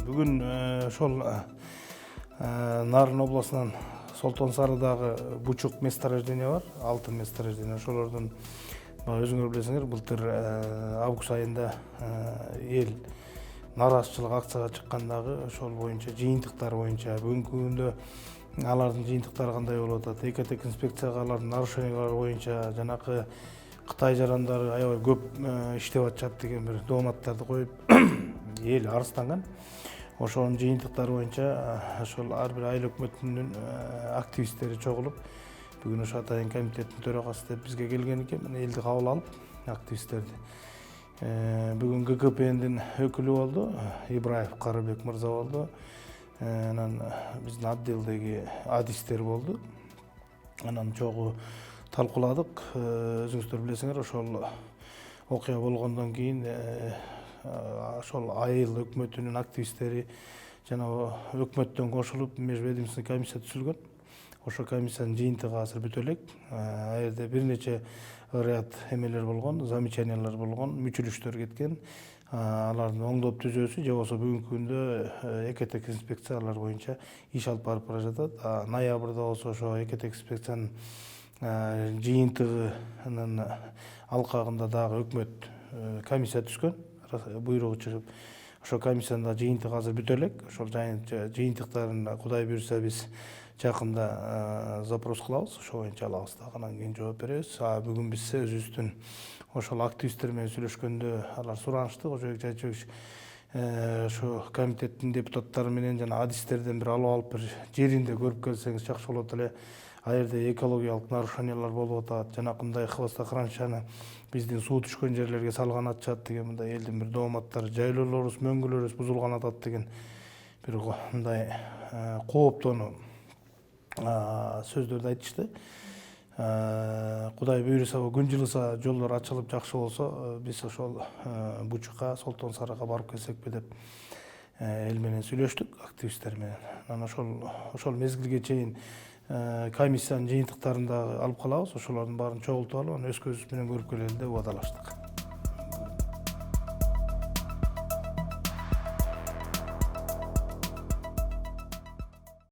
Бүгін ошол Нарын областынан Солтон Сарыдагы бучук месторождение бар, алтын месторождение. Ошолордун өзүңөр билесиңер, былтыр август айында эл нараазычылык акцияга чыккандагы ошол боюнча жыйынтыктар боюнча бүгүнкү күндө алардын жыйынтыктары кандай болуп атат, экотек инспекцияга алардын нарушениялары боюнча жанакы Кытай жарандары аябай көп иштеп атышат деген бир дооматтарды коюп эл арызданган. Ошонун жыйынтыктары боюнча ошол ар бир айыл өкмөтүнүн активисттери чогулуп, бүгүн ошо атайын комитеттин төрагасы деп бизге келген экен. Элди кабыл алып, активисттерди. Бүгүн ГКПНдин өкүлү болду, Ибраев Карыбек мырза болду. Анан биздин отделдеги адистер болду. Анан чогуу талкууладык. Өзүңүздөр билесиңер, ошол окуя болгондон кийин ошол айыл өкмөтүнүн активисттери жана өкмөттөн кошулуп межведомственный комиссия түзүлгөн. Ошо комиссиянын жыйынтыгы азыр бүтө элек. Ал жерде бир нече ряд эмелер болгон, замечаниялар болгон, мүчүлүштөр кеткен. Алардын оңдоп түзөөсү же болбосо бүгүнкү күндө экотек инспекциялар боюнча иш алып барып бара жатат. Ноябрда болсо ошо экотек инспекциянын жыйынтыгынын алкагында дагы өкмөт комиссия түзгөн, буйругу чыгып. Ошо комиссиянын жыйынтыгы азыр бүтө элек. Ошол жыйынтыктарын Кудай буйруса биз жакында запрос кылабыз, ошо боюнча алабыз дагы, анан кийин жооп беребиз. Бүгүн биз өзүбүздүн ошол активисттер менен сүйлөшкөндө алар суранышты, Кожобек Жайчевич ошо комитеттин депутаттары менен жана адистерден бир алып бир жеринде көрүп келсеңиз жакшы болот эле. Ал жерде экологиялык нарушениялар болуп атат, жанакындай хвостохранчаны биздин суу түшкөн жерлерге салган атышат деген мындай элдин бир дооматтары, жайлоолорубуз, мөңгүлөрүбүз бузулган атат деген бир мындай кооптоону сөздөрдү айтышты. Кудай буйруса, күн жылыса, жолдор ачылып жакшы болсо, биз ошол бучукка, Солтон Сарыга барып келсекпи деп эл менен сүйлөштүк, активисттер менен. Анан ошол мезгилге чейин комиссиянын жыйынтыктарын дагы алып калабыз, ошолордун баарын чогултуп алып, анан өз көзүбүз менен көрүп келели деп убадалаштык.